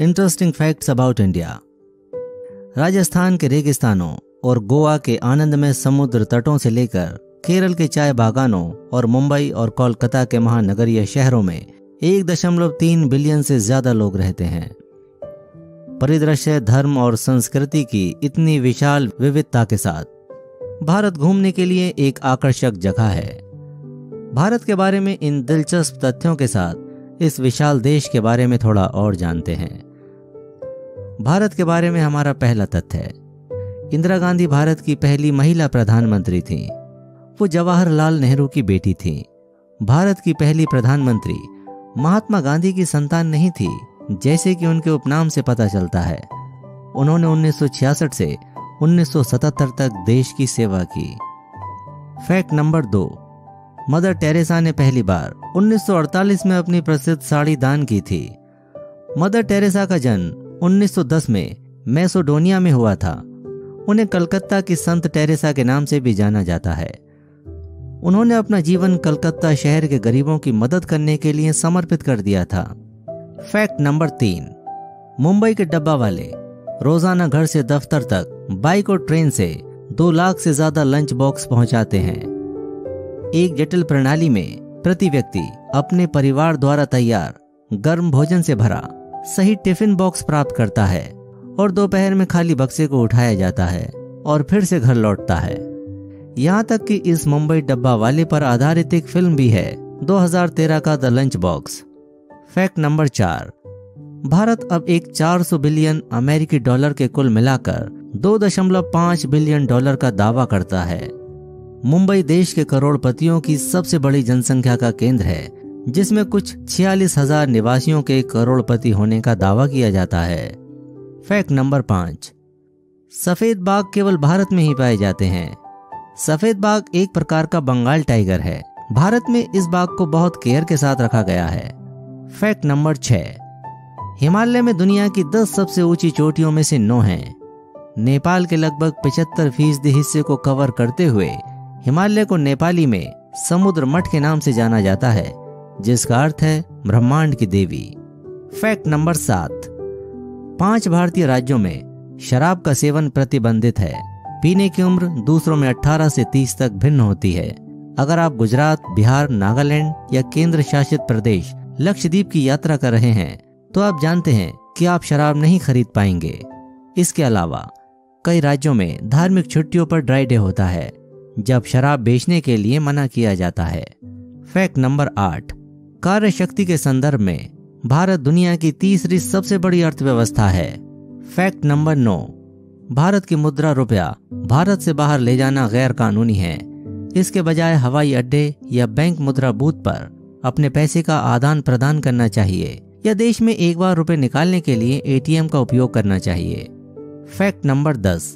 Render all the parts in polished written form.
Interesting facts about India. Rajasthan के रेगिस्तानों और गोवा के आनंदमय समुद्र तटों से लेकर केरल के चाय बागानों और मुंबई और कोलकाता के महानगरीय शहरों में 1.3 बिलियन से ज्यादा लोग रहते हैं। परिदृश्य, धर्म और संस्कृति की इतनी विशाल विविधता के साथ भारत घूमने के लिए एक आकर्षक जगह है। भारत के बारे में इन दिलचस्प तथ्यों के साथ इस विशाल देश के बारे में थोड़ा और जानते हैं। भारत के बारे में हमारा पहला तथ्य है, इंदिरा गांधी भारत की पहली महिला प्रधानमंत्री थी। वो जवाहरलाल नेहरू की बेटी थी। भारत की पहली प्रधानमंत्री महात्मा गांधी की संतान नहीं थी, जैसे कि उनके उपनाम से पता चलता है। उन्होंने 1966 से 1977 तक देश की सेवा की। फैक्ट नंबर 2, मदर टेरेसा ने पहली बार 1948 में अपनी प्रसिद्ध साड़ी दान की थी। मदर टेरेसा का जन्म 1910 में मैसेडोनिया में हुआ था। उन्हें कलकत्ता की संत टेरेसा के नाम से भी जाना जाता है। उन्होंने अपना जीवन कलकत्ता शहर के गरीबों की मदद करने के लिए समर्पित कर दिया था। फैक्ट नंबर 3, मुंबई के डब्बा वाले रोजाना घर से दफ्तर तक बाइक और ट्रेन से 2 लाख से ज्यादा लंच बॉक्स पहुंचाते हैं। एक जटिल प्रणाली में प्रति व्यक्ति अपने परिवार द्वारा तैयार गर्म भोजन से भरा सही टिफिन बॉक्स प्राप्त करता है और दोपहर में खाली बक्से को उठाया जाता है और फिर से घर लौटता है। यहाँ तक कि इस मुंबई डब्बा वाले पर आधारित एक फिल्म भी है, 2013 का the lunch box. Fact number 4, Bharat अब एक 400 बिलियन अमेरिकी डॉलर के कुल मिलाकर 2.5 बिलियन डॉलर का दावा करता है। मुंबई देश के करोड़पतियों की सबसे बड़ी जनसंख्या का केंद्र है, जिसमें कुछ 46,000 निवासियों के करोड़पति होने का दावा किया जाता है। फैक्ट नंबर 5, सफेद बाघ केवल भारत में ही पाए जाते हैं। सफेद बाघ एक प्रकार का बंगाल टाइगर है। भारत में इस बाघ को बहुत केयर के साथ रखा गया है। फैक्ट नंबर 6, हिमालय में दुनिया की 10 सबसे ऊंची चोटियों में से 9 हैं। नेपाल के लगभग 75% हिस्से को कवर करते हुए हिमालय को नेपाली में समुद्र मठ के नाम से जाना जाता है, जिसका अर्थ है ब्रह्मांड की देवी। फैक्ट नंबर 7, 5 भारतीय राज्यों में शराब का सेवन प्रतिबंधित है। पीने की उम्र दूसरों में 18 से 30 तक भिन्न होती है। अगर आप गुजरात, बिहार, नागालैंड या केंद्र शासित प्रदेश लक्षद्वीप की यात्रा कर रहे हैं तो आप जानते हैं कि आप शराब नहीं खरीद पाएंगे। इसके अलावा कई राज्यों में धार्मिक छुट्टियों पर ड्राई डे होता है, जब शराब बेचने के लिए मना किया जाता है। फैक्ट नंबर 8, कार्य शक्ति के संदर्भ में भारत दुनिया की तीसरी सबसे बड़ी अर्थव्यवस्था है। फैक्ट नंबर 9, भारत की मुद्रा रुपया भारत से बाहर ले जाना गैर कानूनी है। इसके बजाय हवाई अड्डे या बैंक मुद्रा बूथ पर अपने पैसे का आदान प्रदान करना चाहिए या देश में एक बार रुपए निकालने के लिए एटीएम का उपयोग करना चाहिए। फैक्ट नंबर 10,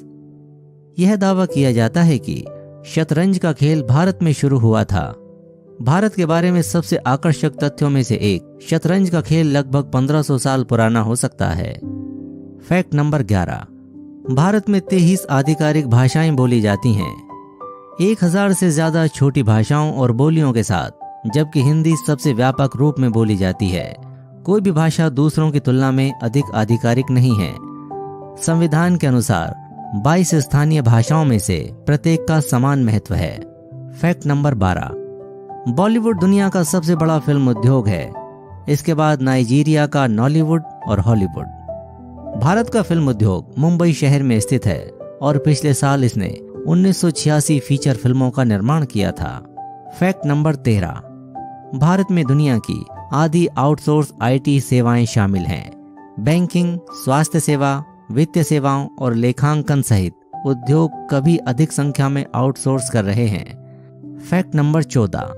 यह दावा किया जाता है कि शतरंज का खेल भारत में शुरू हुआ था। भारत के बारे में सबसे आकर्षक तथ्यों में से एक, शतरंज का खेल लगभग 1500 साल पुराना हो सकता है। फैक्ट नंबर 11, भारत में 23 आधिकारिक भाषाएं बोली जाती हैं, 1000 से ज्यादा छोटी भाषाओं और बोलियों के साथ, जबकि हिंदी सबसे व्यापक रूप में बोली जाती है। कोई भी भाषा दूसरों की तुलना में अधिक आधिकारिक नहीं है। संविधान के अनुसार 22 स्थानीय भाषाओं में से प्रत्येक का समान महत्व है। फैक्ट नंबर 12, बॉलीवुड दुनिया का सबसे बड़ा फिल्म उद्योग है। इसके बाद नाइजीरिया का नॉलीवुड और हॉलीवुड। भारत का फिल्म उद्योग मुंबई शहर में स्थित है और पिछले साल इसने 1986 फीचर फिल्मों का निर्माण किया था। फैक्ट नंबर 13, भारत में दुनिया की आधी आउटसोर्स आईटी सेवाएं शामिल हैं। बैंकिंग, स्वास्थ्य सेवा, वित्तीय सेवाओं और लेखांकन सहित उद्योग कभी अधिक संख्या में आउटसोर्स कर रहे हैं। फैक्ट नंबर 14,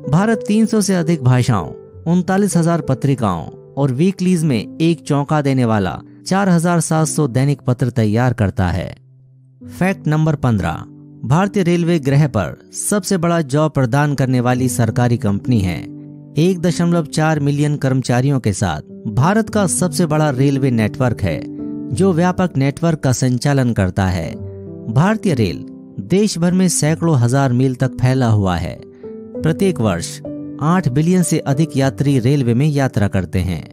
भारत 300 से अधिक भाषाओं, 39,000 पत्रिकाओं और वीकलीज में एक चौंका देने वाला 4700 दैनिक पत्र तैयार करता है। फैक्ट नंबर 15, भारतीय रेलवे ग्रह पर सबसे बड़ा जॉब प्रदान करने वाली सरकारी कंपनी है। 1.4 मिलियन कर्मचारियों के साथ भारत का सबसे बड़ा रेलवे नेटवर्क है, जो व्यापक नेटवर्क का संचालन करता है। भारतीय रेल देश भर में सैकड़ों हजार मील तक फैला हुआ है। प्रत्येक वर्ष 8 बिलियन से अधिक यात्री रेलवे में यात्रा करते हैं।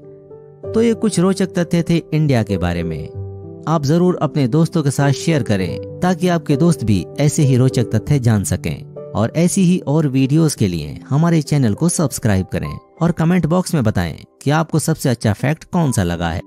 तो ये कुछ रोचक तथ्य थे इंडिया के बारे में। आप जरूर अपने दोस्तों के साथ शेयर करें ताकि आपके दोस्त भी ऐसे ही रोचक तथ्य जान सकें। और ऐसी ही और वीडियोस के लिए हमारे चैनल को सब्सक्राइब करें और कमेंट बॉक्स में बताएं कि आपको सबसे अच्छा फैक्ट कौन सा लगा है।